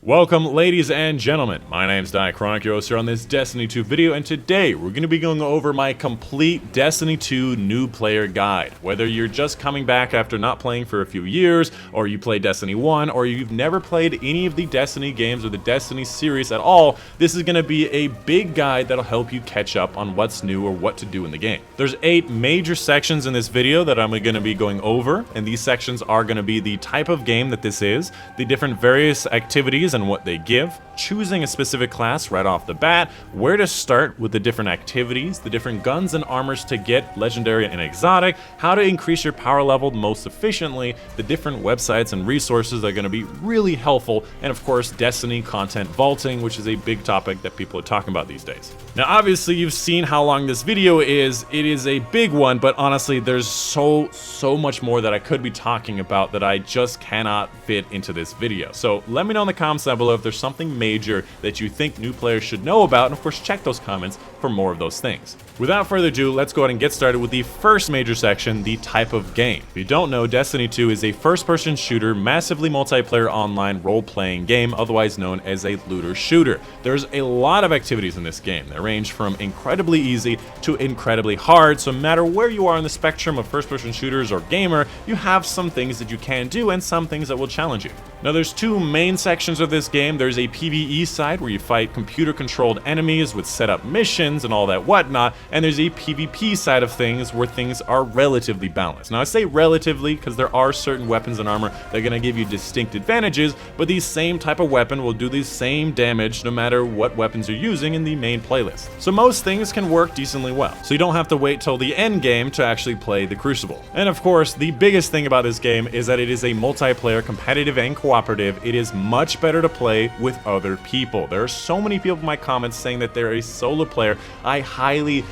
Welcome, ladies and gentlemen. My name's Dychronic, your host here on this Destiny 2 video, and today we're going to be going over my complete Destiny 2 new player guide. Whether you're just coming back after not playing for a few years, or you play Destiny 1, or you've never played any of the Destiny games or the Destiny series at all, this is going to be a big guide that'll help you catch up on what's new or what to do in the game. There's 8 major sections in this video that I'm going to be going over, and these sections are going to be the type of game that this is, the different various activities and what they give, choosing a specific class right off the bat, where to start with the different activities, the different guns and armors to get legendary and exotic, how to increase your power level most efficiently, the different websites and resources that are going to be really helpful, and of course Destiny content vaulting, which is a big topic that people are talking about these days. Now obviously you've seen how long this video is. It is a big one, but honestly there's so much more that I could be talking about that I just cannot fit into this video. So let me know in the comments down below if there's something major that you think new players should know about, and of course check those comments for more of those things. Without further ado, let's go ahead and get started with the first major section, the type of game. If you don't know, Destiny 2 is a first-person shooter, massively multiplayer online role-playing game, otherwise known as a looter shooter. There's a lot of activities in this game that range from incredibly easy to incredibly hard, so no matter where you are in the spectrum of first-person shooters or gamer, you have some things that you can do and some things that will challenge you. Now there's 2 main sections of this game. There's a PvE side where you fight computer-controlled enemies with set-up missions and all that whatnot, and there's a PvP side of things where things are relatively balanced. Now I say relatively because there are certain weapons and armor that are going to give you distinct advantages, but the same type of weapon will do the same damage no matter what weapons you're using in the main playlist. So most things can work decently well, so you don't have to wait till the end game to actually play the Crucible. And of course, the biggest thing about this game is that it is a multiplayer, competitive, and cooperative. It is much better to play with other people. There are so many people in my comments saying that they're a solo player. I highly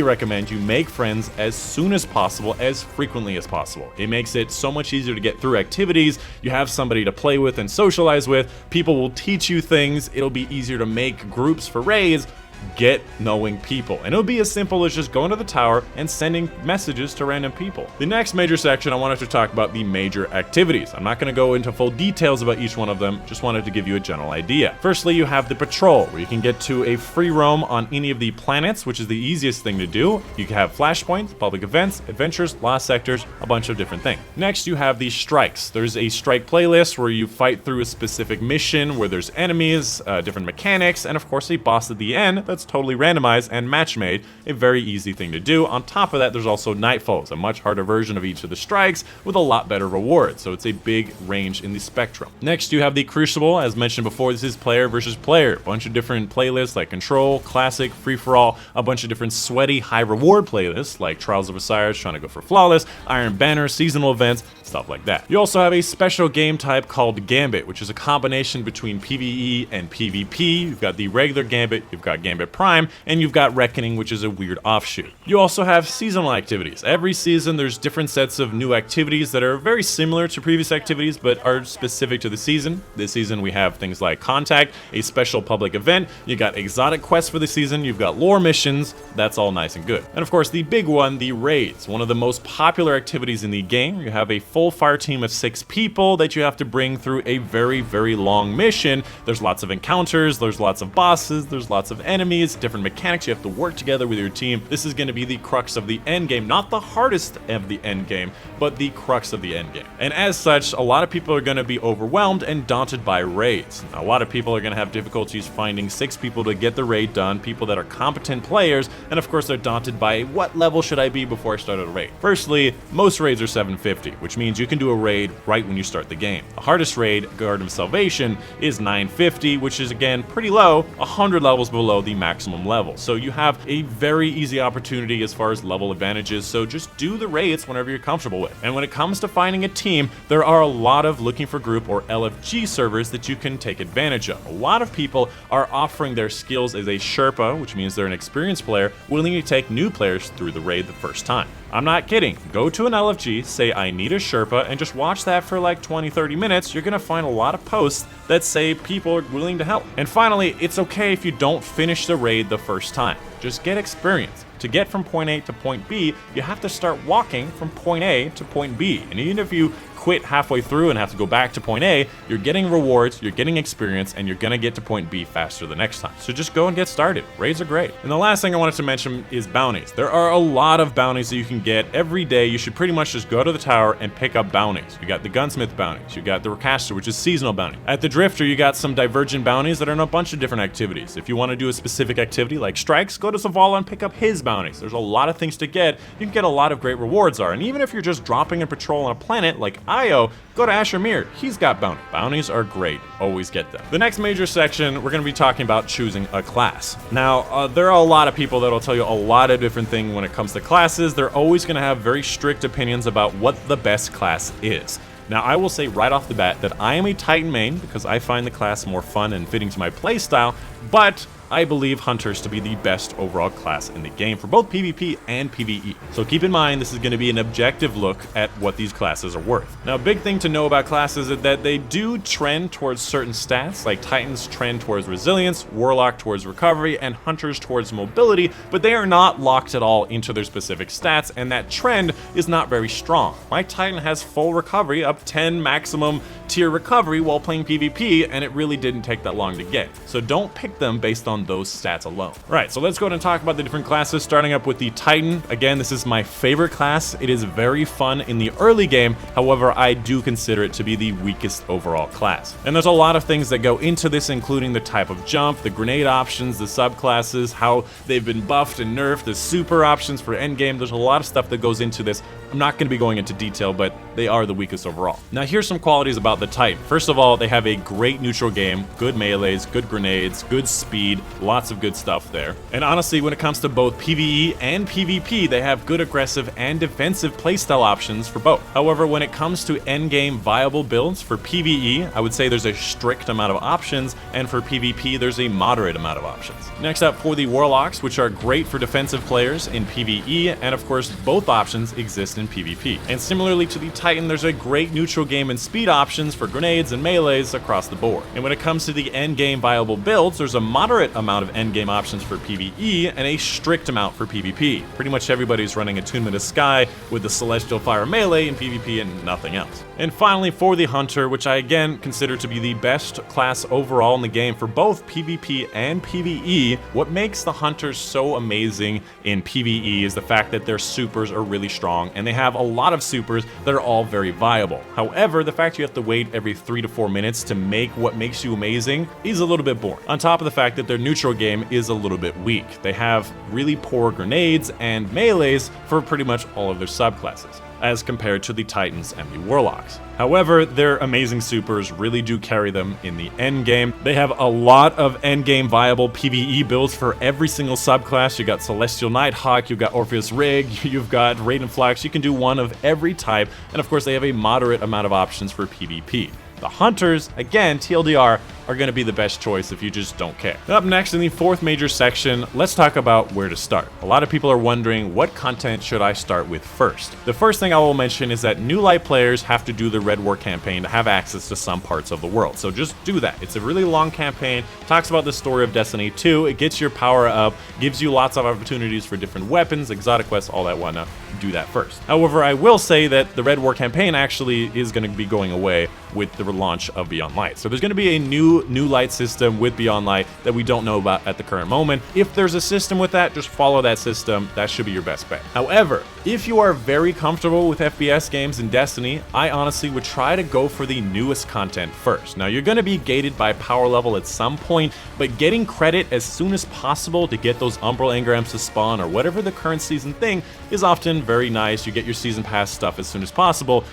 recommend you make friends as soon as possible, as frequently as possible. It makes it so much easier to get through activities. You have somebody to play with and socialize with. People will teach you things. It'll be easier to make groups for raids. Get knowing people, and it'll be as simple as just going to the tower and sending messages to random people. The next major section, I wanted to talk about the major activities. I'm not going to go into full details about each one of them, just wanted to give you a general idea. Firstly, you have the patrol, where you can get to a free roam on any of the planets, which is the easiest thing to do. You can have flashpoints, public events, adventures, lost sectors, a bunch of different things. Next, you have the strikes. There's a strike playlist where you fight through a specific mission where there's enemies, different mechanics, and of course a boss at the end that's totally randomized and match made, a very easy thing to do. On top of that, there's also Nightfalls, a much harder version of each of the strikes with a lot better rewards, so it's a big range in the spectrum. Next, you have the Crucible. As mentioned before, this is player versus player. A bunch of different playlists like Kontrol, Classic, Free-for-All, a bunch of different sweaty, high-reward playlists like Trials of Osiris, trying to go for Flawless, Iron Banner, seasonal events, stuff like that. You also have a special game type called Gambit, which is a combination between PvE and PvP. You've got the regular Gambit, you've got Gambit Prime, and you've got Reckoning, which is a weird offshoot. You also have seasonal activities. Every season there's different sets of new activities that are very similar to previous activities but are specific to the season. This season we have things like Contact, a special public event, you got exotic quests for the season, you've got lore missions, that's all nice and good. And of course the big one, the raids, one of the most popular activities in the game. You have a full fire team of 6 people that you have to bring through a very long mission. There's lots of encounters, there's lots of bosses, there's lots of enemies, different mechanics. You have to work together with your team. This is going to be the crux of the end game, not the hardest of the end game, but the crux of the end game. And as such, a lot of people are going to be overwhelmed and daunted by raids. Now, a lot of people are going to have difficulties finding 6 people to get the raid done, people that are competent players, and of course they're daunted by what level should I be before I start a raid. Firstly, most raids are 750, which means you can do a raid right when you start the game. The hardest raid, Guard of Salvation, is 950, which is again pretty low, 100 levels below the maximum level. So you have a very easy opportunity as far as level advantages, so just do the raids whenever you're comfortable with. And when it comes to finding a team, there are a lot of looking for group or LFG servers that you can take advantage of. A lot of people are offering their skills as a Sherpa, which means they're an experienced player, willing to take new players through the raid the first time. I'm not kidding. Go to an LFG, say I need a Sherpa, and just watch that for like 20-30 minutes. You're gonna find a lot of posts that say people are willing to help. And finally, it's okay if you don't finish the raid the first time. Just get experience. To get from point A to point B, you have to start walking from point A to point B. And even if you quit halfway through and have to go back to point A, you're getting rewards, you're getting experience, and you're gonna get to point B faster the next time. So just go and get started. Raids are great. And the last thing I wanted to mention is bounties. There are a lot of bounties that you can get every day. You should pretty much just go to the tower and pick up bounties. You got the gunsmith bounties, you got the recaster, which is seasonal bounty. At the drifter, you got some divergent bounties that are in a bunch of different activities. If you want to do a specific activity like strikes, go to Zavala and pick up his bounties. There's a lot of things to get. You can get a lot of great rewards are. And even if you're just dropping a patrol on a planet like Io, go to Asher Mir. He's got bounty. Bounties are great. Always get them. The next major section, we're going to be talking about choosing a class. Now, there are a lot of people that'll tell you a lot of different things when it comes to classes. They're always going to have very strict opinions about what the best class is. Now, I will say right off the bat that I am a Titan main because I find the class more fun and fitting to my playstyle, but I believe Hunters to be the best overall class in the game for both PvP and PvE. So keep in mind, this is going to be an objective look at what these classes are worth. Now, a big thing to know about classes is that they do trend towards certain stats, like Titans trend towards resilience, Warlock towards recovery, and Hunters towards mobility, but they are not locked at all into their specific stats, and that trend is not very strong. My Titan has full recovery, up 10 maximum tier recovery while playing PvP, and it really didn't take that long to get. So don't pick them based on those stats alone. Right, so let's go ahead and talk about the different classes, starting up with the Titan. Again, this is my favorite class. It is very fun in the early game. However, I do consider it to be the weakest overall class. And there's a lot of things that go into this, including the type of jump, the grenade options, the subclasses, how they've been buffed and nerfed, the super options for endgame. There's a lot of stuff that goes into this. I'm not going to be going into detail, but they are the weakest overall. Now, here's some qualities about the Titan. First of all, they have a great neutral game, good melees, good grenades, good speed, lots of good stuff there. And honestly, when it comes to both PvE and PvP, they have good aggressive and defensive playstyle options for both. However, when it comes to endgame viable builds for PvE, I would say there's a strict amount of options, and for PvP, there's a moderate amount of options. Next up, for the Warlocks, which are great for defensive players in PvE, and of course, both options exist in PvP. And similarly to the Titan, there's a great neutral game and speed options for grenades and melees across the board. And when it comes to the endgame viable builds, there's a moderate amount of endgame options for PvE and a strict amount for PvP. Pretty much everybody's running Attunement of Sky with the Celestial Fire melee in PvP and nothing else. And finally, for the Hunter, which I again consider to be the best class overall in the game for both PvP and PvE, what makes the Hunters so amazing in PvE is the fact that their supers are really strong, and they have a lot of supers that are all very viable. However, the fact you have to wait every 3 to 4 minutes to make what makes you amazing is a little bit boring. On top of the fact that their neutral game is a little bit weak. They have really poor grenades and melees for pretty much all of their subclasses, as compared to the Titans and the Warlocks. However, their amazing supers really do carry them in the endgame. They have a lot of endgame viable PvE builds for every single subclass. You got Celestial Nighthawk, you've got Orpheus Rig, you've got Raiden Flux. You can do one of every type, and of course they have a moderate amount of options for PvP. The Hunters, again, TLDR, are going to be the best choice if you just don't care. Up next in the fourth major section, let's talk about where to start. A lot of people are wondering, what content should I start with first? The first thing I will mention is that new light players have to do the Red War campaign to have access to some parts of the world. So just do that. It's a really long campaign, talks about the story of Destiny 2, it gets your power up, gives you lots of opportunities for different weapons, exotic quests, all that whatnot. Do that first. However, I will say that the Red War campaign actually is going to be going away with the relaunch of Beyond Light. So there's going to be a new light system with Beyond Light that we don't know about at the current moment. If there's a system with that, just follow that system. That should be your best bet. However, if you are very comfortable with FPS games in Destiny, I honestly would try to go for the newest content first. Now, you're going to be gated by power level at some point, but getting credit as soon as possible to get those Umbral engrams to spawn or whatever the current season thing is often very nice. You get your season pass stuff as soon as possible.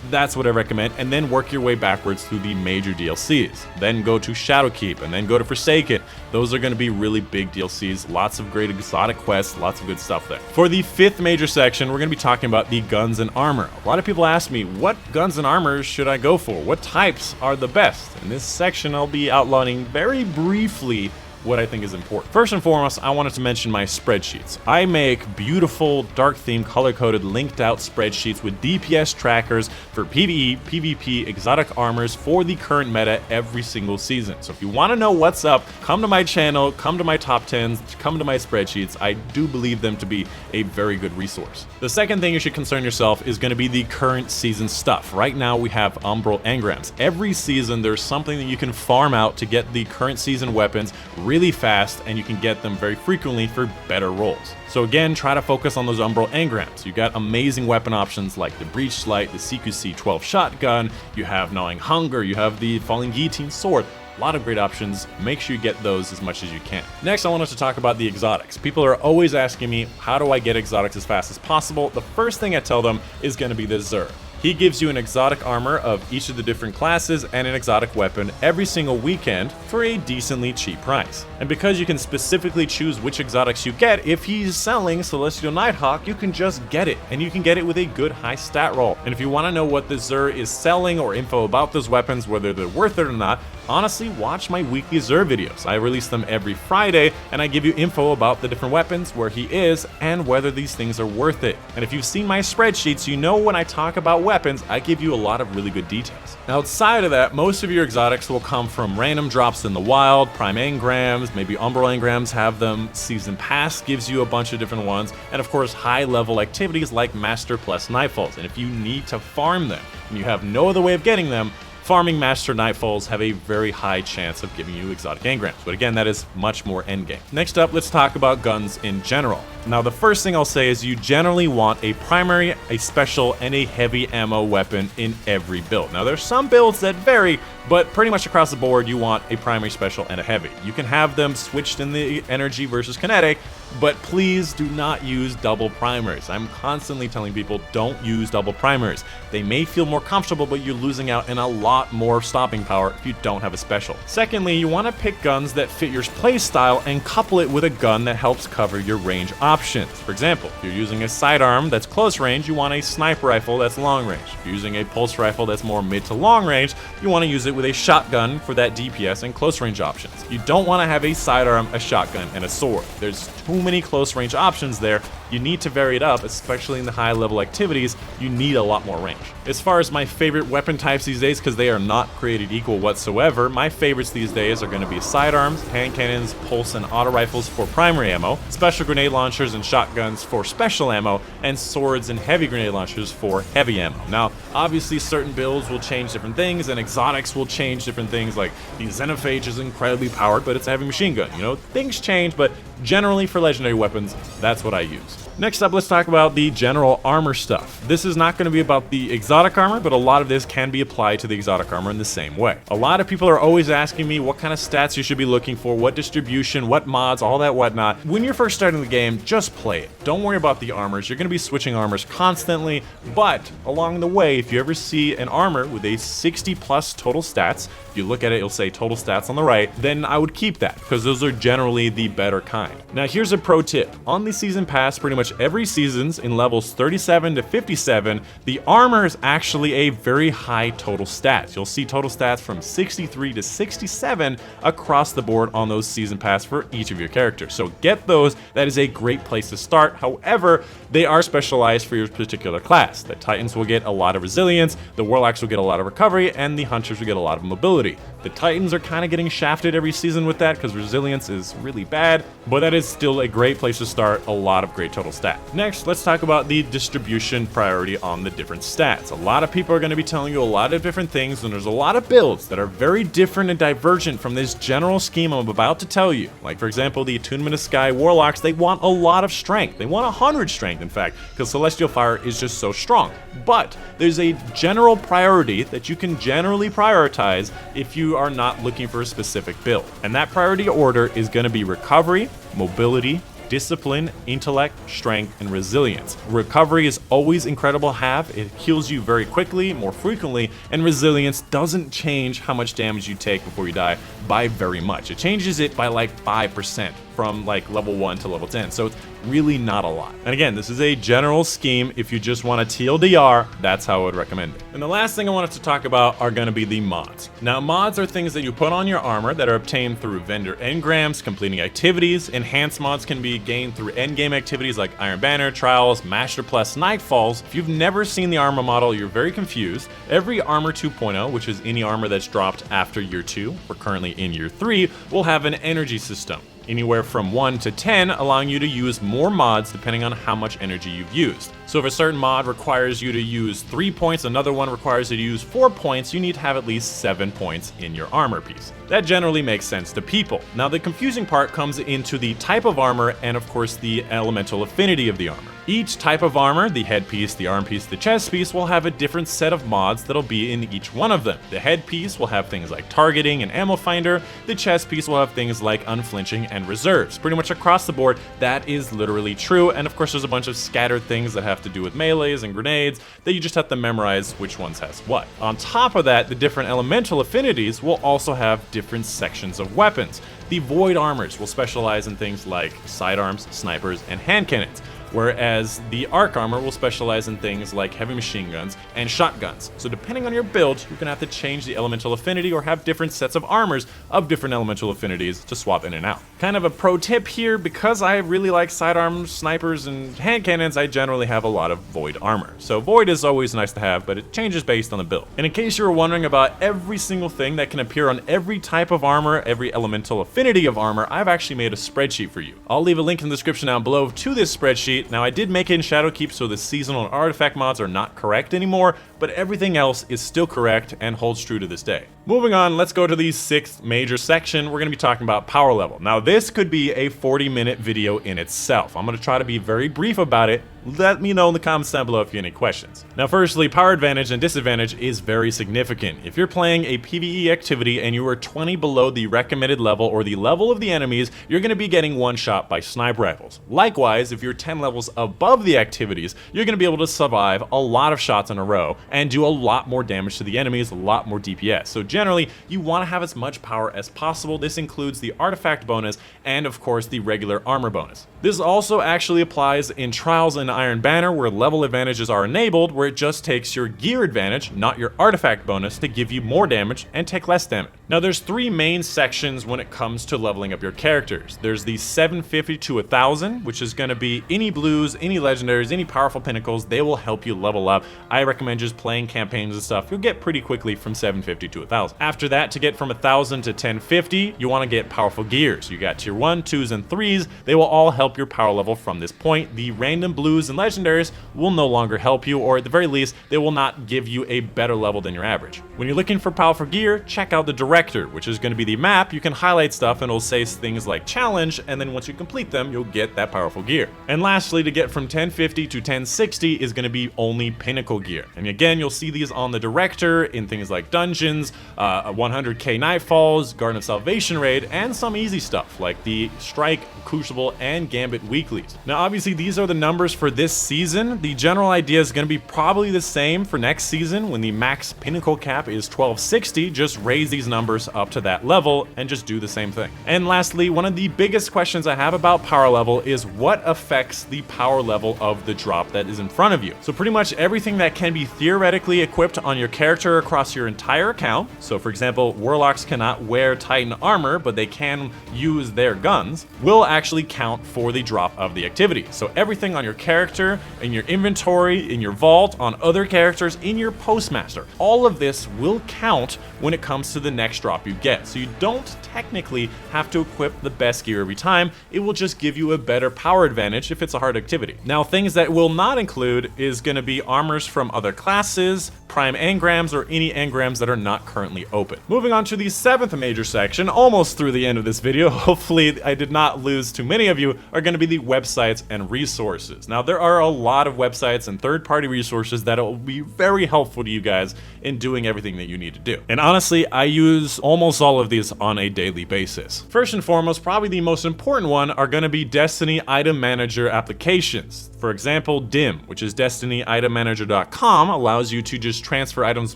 That's what I recommend, and then work your way backwards through the major DLCs. Then go to Shadowkeep, and then go to Forsaken. Those are going to be really big DLCs, lots of great exotic quests, lots of good stuff there. For the fifth major section, we're going to be talking about the guns and armor. A lot of people ask me, what guns and armor should I go for? What types are the best? In this section, I'll be outlining very briefly what I think is important. First and foremost, I wanted to mention my spreadsheets. I make beautiful, dark-themed, color-coded, linked-out spreadsheets with DPS trackers for PvE, PvP, exotic armors for the current meta every single season. So if you want to know what's up, come to my channel, come to my top 10s, come to my spreadsheets. I do believe them to be a very good resource. The second thing you should concern yourself is going to be the current season stuff. Right now we have umbral engrams. Every season there's something that you can farm out to get the current season weapons really fast, and you can get them very frequently for better rolls. So again, try to focus on those umbral engrams. You got amazing weapon options like the Breachlight, the CQC 12 shotgun, you have Gnawing Hunger, you have the Falling Guillotine sword. A lot of great options. Make sure you get those as much as you can. Next, I want us to talk about the exotics. People are always asking me, how do I get exotics as fast as possible? The first thing I tell them is going to be the Xur. He gives you an exotic armor of each of the different classes and an exotic weapon every single weekend for a decently cheap price. And because you can specifically choose which exotics you get, if he's selling Celestial Nighthawk, you can just get it, and you can get it with a good high stat roll. And if you want to know what the Xur is selling or info about those weapons, whether they're worth it or not, honestly, watch my weekly Xur videos. I release them every Friday, and I give you info about the different weapons, where he is, and whether these things are worth it. And if you've seen my spreadsheets, you know when I talk about weapons, I give you a lot of really good details. Outside of that, most of your exotics will come from random drops in the wild, prime engrams, maybe umbral engrams have them, season pass gives you a bunch of different ones, and of course high level activities like Master plus Nightfalls. And if you need to farm them, and you have no other way of getting them, farming Master Nightfalls have a very high chance of giving you exotic engrams, but again, that is much more endgame. Next up, let's talk about guns in general. Now, the first thing I'll say is you generally want a primary, a special, and a heavy ammo weapon in every build. Now, there's some builds that vary, but pretty much across the board, you want a primary, special, and a heavy. You can have them switched in the energy versus kinetic, but please do not use double primaries. I'm constantly telling people, don't use double primaries. They may feel more comfortable, but you're losing out in a lot more stopping power if you don't have a special. Secondly, you want to pick guns that fit your playstyle and couple it with a gun that helps cover your range options. For example, if you're using a sidearm that's close range, you want a sniper rifle that's long range. If you're using a pulse rifle that's more mid to long range, you want to use it with a shotgun for that DPS and close range options. You don't want to have a sidearm, a shotgun, and a sword. There's too many close range options there. You need to vary it up, especially in the high level activities. You need a lot more range. As far as my favorite weapon types these days, because they are not created equal whatsoever, my favorites these days are going to be sidearms, hand cannons, pulse and auto rifles for primary ammo, special grenade launchers and shotguns for special ammo, and swords and heavy grenade launchers for heavy ammo. Now, obviously certain builds will change different things, and exotics will change different things, like the Xenophage is incredibly powered, but it's a heavy machine gun. You know, things change, but generally for legendary weapons, that's what I use. Next up, let's talk about the general armor stuff. This is not going to be about the exotic armor, but a lot of this can be applied to the exotic armor in the same way. A lot of people are always asking me what kind of stats you should be looking for, what distribution, what mods, all that whatnot. When you're first starting the game, just play it. Don't worry about the armors. You're going to be switching armors constantly, but along the way, if you ever see an armor with a 60 plus total stats, if you look at it, you'll say total stats on the right, then I would keep that, because those are generally the better kind. Now, here's a pro tip. On the season pass, pretty much every seasons in levels 37 to 57, the armor is actually a very high total stats. You'll see total stats from 63 to 67 across the board on those season pass for each of your characters. So get those. That is a great place to start. However, they are specialized for your particular class. The Titans will get a lot of resilience, the Warlocks will get a lot of recovery, and the Hunters will get a lot of mobility. The Titans are kind of getting shafted every season with that because resilience is really bad, but that is still a great place to start. A lot of great total stats. Next, let's talk about the distribution priority on the different stats. A lot of people are going to be telling you a lot of different things, and there's a lot of builds that are very different and divergent from this general scheme I'm about to tell you. Like, for example, the Attunement of Sky Warlocks, they want a lot of strength. They want 100 strength, in fact, because Celestial Fire is just so strong. But there's a general priority that you can generally prioritize if you are not looking for a specific build. And that priority order is going to be recovery, mobility, discipline, intellect, strength, and resilience. Recovery is always incredible to have. It heals you very quickly, more frequently, and resilience doesn't change how much damage you take before you die by very much. It changes it by like 5% from like level 1 to level 10. So it's really not a lot. And again, this is a general scheme. If you just want a TLDR, that's how I would recommend it. And the last thing I wanted to talk about are going to be the mods. Now, mods are things that you put on your armor that are obtained through vendor engrams, completing activities. Enhanced mods can be gained through endgame activities like Iron Banner, Trials, Master Plus, Nightfalls. If you've never seen the armor model, you're very confused. Every armor 2.0, which is any armor that's dropped after year 2, we're currently in year 3, will have an energy system. Anywhere from 1 to 10, allowing you to use more mods depending on how much energy you've used. So if a certain mod requires you to use 3 points, another one requires you to use 4 points, you need to have at least 7 points in your armor piece. That generally makes sense to people. Now the confusing part comes into the type of armor and of course the elemental affinity of the armor. Each type of armor, the headpiece, the arm piece, the chest piece, will have a different set of mods that'll be in each one of them. The headpiece will have things like targeting and ammo finder. The chest piece will have things like unflinching and reserves. Pretty much across the board, that is literally true. And of course, there's a bunch of scattered things that have to do with melees and grenades that you just have to memorize which ones has what. On top of that, the different elemental affinities will also have different sections of weapons. The void armors will specialize in things like sidearms, snipers, and hand cannons, whereas the arc armor will specialize in things like heavy machine guns and shotguns. So depending on your build, you're gonna have to change the elemental affinity or have different sets of armors of different elemental affinities to swap in and out. Kind of a pro tip here, because I really like sidearms, snipers, and hand cannons, I generally have a lot of void armor. So void is always nice to have, but it changes based on the build. And in case you were wondering about every single thing that can appear on every type of armor, every elemental affinity of armor, I've actually made a spreadsheet for you. I'll leave a link in the description down below to this spreadsheet. Now I did make it in Shadowkeep, so the seasonal and artifact mods are not correct anymore, but everything else is still correct and holds true to this day. Moving on, let's go to the 6th major section. We're going to be talking about power level. Now this could be a 40-minute video in itself. I'm going to try to be very brief about it. Let me know in the comments down below if you have any questions. Now firstly, power advantage and disadvantage is very significant. If you're playing a PvE activity and you are 20 below the recommended level or the level of the enemies, you're going to be getting one shot by sniper rifles. Likewise, if you're 10 levels above the activities, you're going to be able to survive a lot of shots in a row and do a lot more damage to the enemies, a lot more DPS. So generally, you want to have as much power as possible. This includes the artifact bonus and of course the regular armor bonus. This also actually applies in Trials and Iron Banner, where level advantages are enabled, where it just takes your gear advantage, not your artifact bonus, to give you more damage and take less damage. Now there's 3 main sections when it comes to leveling up your characters. There's the 750 to 1000, which is going to be any blues, any legendaries, any powerful pinnacles. They will help you level up. I recommend just playing campaigns and stuff. You'll get pretty quickly from 750 to 1000. After that, to get from 1000 to 1050, you want to get powerful gears. You got tier 1, 2s, and 3s. They will all help your power level from this point. The random blues and legendaries will no longer help you, or at the very least, they will not give you a better level than your average. When you're looking for powerful gear, check out the Director, which is going to be the map. You can highlight stuff and it'll say things like challenge, and then once you complete them, you'll get that powerful gear. And lastly, to get from 1050 to 1060 is going to be only pinnacle gear. And again, you'll see these on the Director in things like dungeons, 100k Nightfalls, Garden of Salvation raid, and some easy stuff like the Strike, Crucible, and Gambit weeklies. Now obviously these are the numbers for this season. The general idea is going to be probably the same for next season when the max pinnacle cap is 1260. Just raise these numbers up to that level and just do the same thing. And lastly, one of the biggest questions I have about power level is what affects the power level of the drop that is in front of you. So pretty much everything that can be theoretically equipped on your character across your entire account. So for example, Warlocks cannot wear Titan armor, but they can use their guns, will actually count for the drop of the activity. So everything on your character, in your inventory, in your vault, on other characters, in your postmaster, all of this will count when it comes to the next drop you get. So you don't technically have to equip the best gear every time. It will just give you a better power advantage if it's a hard activity. Now things that will not include is going to be armors from other classes, prime engrams, or any engrams that are not currently open. Moving on to the 7th major section, almost through the end of this video, hopefully I did not lose too many of you, are going to be the websites and resources. Now there are a lot of websites and third-party resources that will be very helpful to you guys in doing everything that you need to do. And honestly, I use almost all of these on a daily basis. First and foremost, probably the most important one are going to be Destiny Item Manager applications. For example, DIM, which is DestinyItemManager.com, allows allows you to just transfer items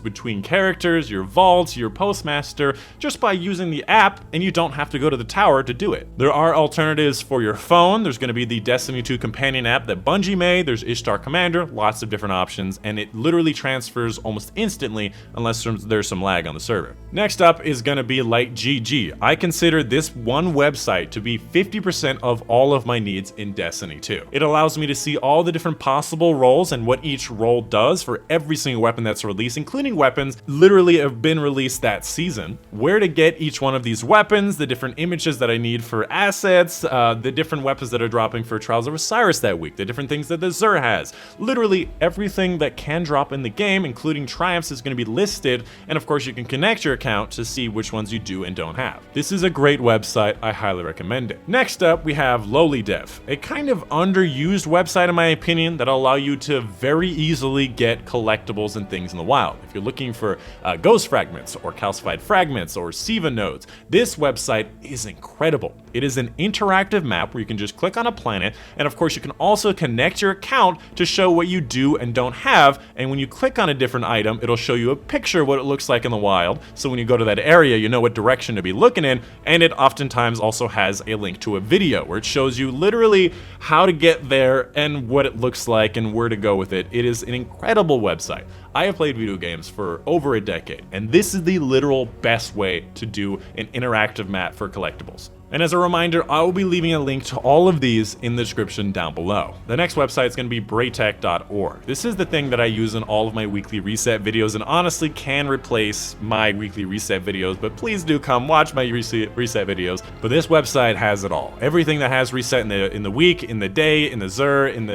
between characters, your vaults, your postmaster, just by using the app, and you don't have to go to the tower to do it. There are alternatives for your phone. There's going to be the Destiny 2 companion app that Bungie made. There's Ishtar Commander, lots of different options, and it literally transfers almost instantly unless there's some lag on the server. Next up is going to be like GG. I consider this one website to be 50% of all of my needs in Destiny 2. It allows me to see all the different possible roles and what each role does for every single weapon that's released, including weapons literally have been released that season, where to get each one of these weapons, the different images that I need for assets, the different weapons that are dropping for Trials of Osiris that week, the different things that the Xur has. Literally everything that can drop in the game, including triumphs, is going to be listed, and of course you can connect your account to see which ones you do and don't have. This is a great website. I highly recommend it. Next up, we have Lowly Dev, a kind of underused website in my opinion that'll allow you to very easily get collectibles and things in the wild. If you're looking for ghost fragments or calcified fragments or Siva nodes, this website is incredible. It is an interactive map where you can just click on a planet, and of course you can also connect your account to show what you do and don't have, and when you click on a different item, it'll show you a picture of what it looks like in the wild, so when you go to that area, you know what direction to be looking in, and it oftentimes also has a link to a video where it shows you literally how to get there and what it looks like and where to go with it. It is an incredible website. I have played video games for over a decade, and this is the literal best way to do an interactive map for collectibles. And as a reminder, I will be leaving a link to all of these in the description down below. The next website is going to be braytech.org. This is the thing that I use in all of my weekly reset videos and honestly can replace my weekly reset videos, but please do come watch my reset videos. But this website has it all. Everything that has reset in the week, in the day, in the Xur, in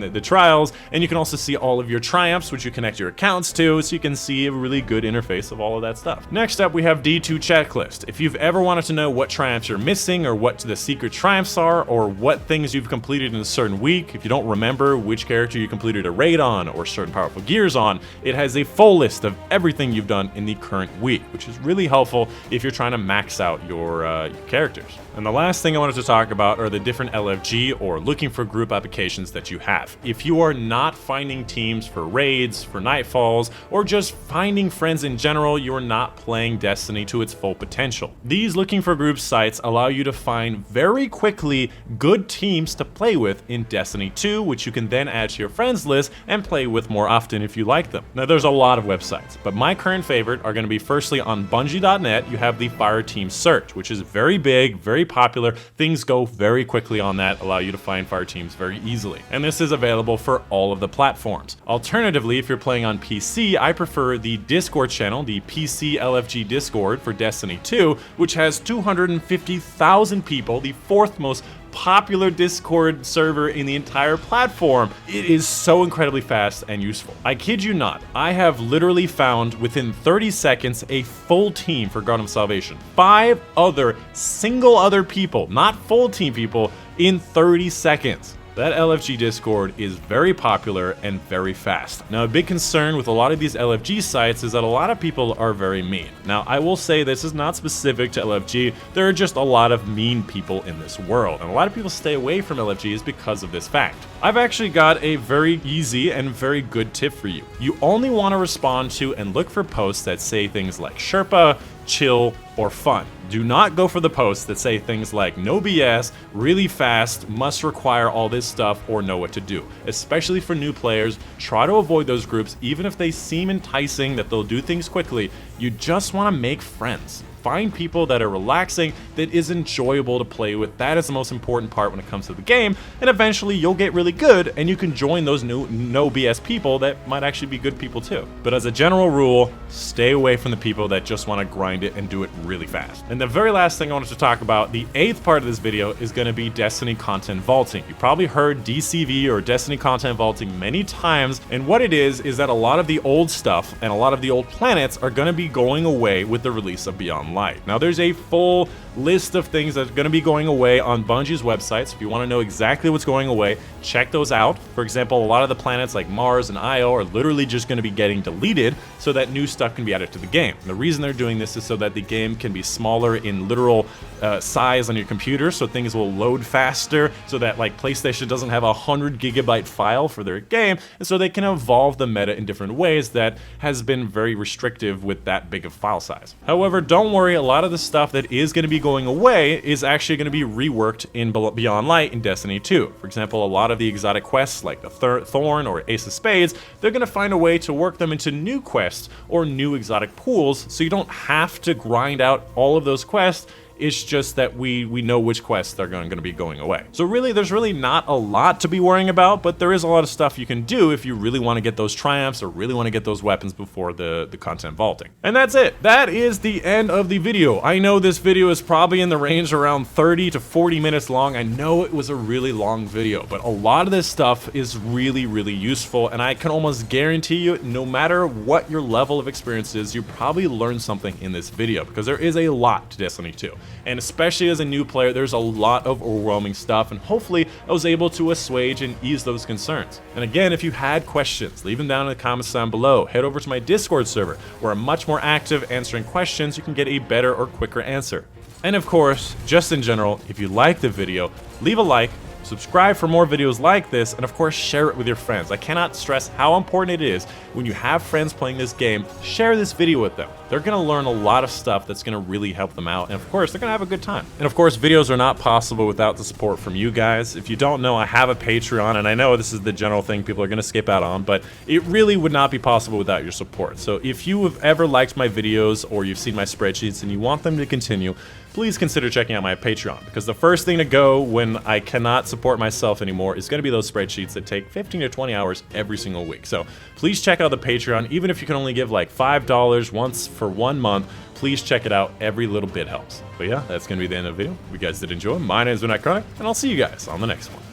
the trials, and you can also see all of your triumphs, which you connect your accounts to, so you can see a really good interface of all of that stuff. Next up, we have D2 Checklist. If you've ever wanted to know what triumphs you're missing, or what the secret triumphs are, or what things you've completed in a certain week, if you don't remember which character you completed a raid on or certain powerful gears on, it has a full list of everything you've done in the current week, which is really helpful if you're trying to max out your characters. And the last thing I wanted to talk about are the different LFG or looking for group applications that you have. If you are not finding teams for raids, for nightfalls, or just finding friends in general, you're not playing Destiny to its full potential. These looking for group sites allow you to find very quickly good teams to play with in Destiny 2, which you can then add to your friends list and play with more often if you like them. Now there's a lot of websites, but my current favorite are going to be firstly on Bungie.net, you have the Fire Team Search, which is very big, very popular. Things go very quickly on that, allow you to find fire teams very easily. And this is available for all of the platforms. Alternatively, if you're playing on PC, I prefer the Discord channel, the PC LFG Discord for Destiny 2, which has 250,000 people, the fourth most popular Discord server in the entire platform. It is so incredibly fast and useful. I kid you not, I have literally found within 30 seconds a full team for Garden of Salvation. 5 single other people, not full team people, in 30 seconds. That LFG Discord is very popular and very fast. Now, a big concern with a lot of these LFG sites is that a lot of people are very mean. Now, I will say this is not specific to LFG. There are just a lot of mean people in this world, and a lot of people stay away from LFGs because of this fact. I've actually got a very easy and very good tip for you. You only want to respond to and look for posts that say things like Sherpa, chill, or fun. Do not go for the posts that say things like no BS, really fast, must require all this stuff, or know what to do. Especially for new players, try to avoid those groups even if they seem enticing that they'll do things quickly. You just want to make friends. Find people that are relaxing, that is enjoyable to play with. That is the most important part when it comes to the game, and eventually you'll get really good and you can join those new no BS people that might actually be good people too. But as a general rule, stay away from the people that just want to grind it and do it really fast. And the very last thing I wanted to talk about, the 8th part of this video, is going to be Destiny content vaulting. You probably heard DCV or Destiny content vaulting many times, and what it is that a lot of the old stuff and a lot of the old planets are going to be going away with the release of Beyond Light. Now there's a full list of things that are going to be going away on Bungie's website. So if you want to know exactly what's going away, check those out. For example, a lot of the planets like Mars and Io are literally just going to be getting deleted so that new stuff can be added to the game. And the reason they're doing this is so that the game can be smaller in literal size on your computer, so things will load faster, so that like PlayStation doesn't have a 100 GB file for their game, and so they can evolve the meta in different ways that has been very restrictive with that big of file size. However, don't worry, a lot of the stuff that is going to be going away is actually going to be reworked in Beyond Light in Destiny 2. For example, a lot of the exotic quests like the Thorn or Ace of Spades, they're going to find a way to work them into new quests or new exotic pools, so you don't have to grind out all of those quests. It's just that we know which quests are going to be going away. So really, there's really not a lot to be worrying about, but there is a lot of stuff you can do if you really want to get those triumphs or really want to get those weapons before the content vaulting. And that's it. That is the end of the video. I know this video is probably in the range around 30 to 40 minutes long. I know it was a really long video, but a lot of this stuff is really, really useful, and I can almost guarantee you, no matter what your level of experience is, you probably learned something in this video, because there is a lot to Destiny 2. And especially as a new player, there's a lot of overwhelming stuff, and hopefully I was able to assuage and ease those concerns. And again, if you had questions, leave them down in the comments down below. Head over to my Discord server, where I'm much more active answering questions. You can get a better or quicker answer. And of course, just in general, if you like the video, leave a like, subscribe for more videos like this, and of course share it with your friends. I cannot stress how important it is when you have friends playing this game, share this video with them. They're going to learn a lot of stuff that's going to really help them out, and of course they're going to have a good time. And of course, videos are not possible without the support from you guys. If you don't know, I have a Patreon, and I know this is the general thing people are going to skip out on, but it really would not be possible without your support. So if you have ever liked my videos or you've seen my spreadsheets and you want them to continue, please consider checking out my Patreon, because the first thing to go when I cannot support myself anymore is going to be those spreadsheets that take 15 to 20 hours every single week. So please check out the Patreon. Even if you can only give like $5 once for 1 month, please check it out. Every little bit helps. But yeah, that's going to be the end of the video. If you guys did enjoy, my name is Dychronic, and I'll see you guys on the next one.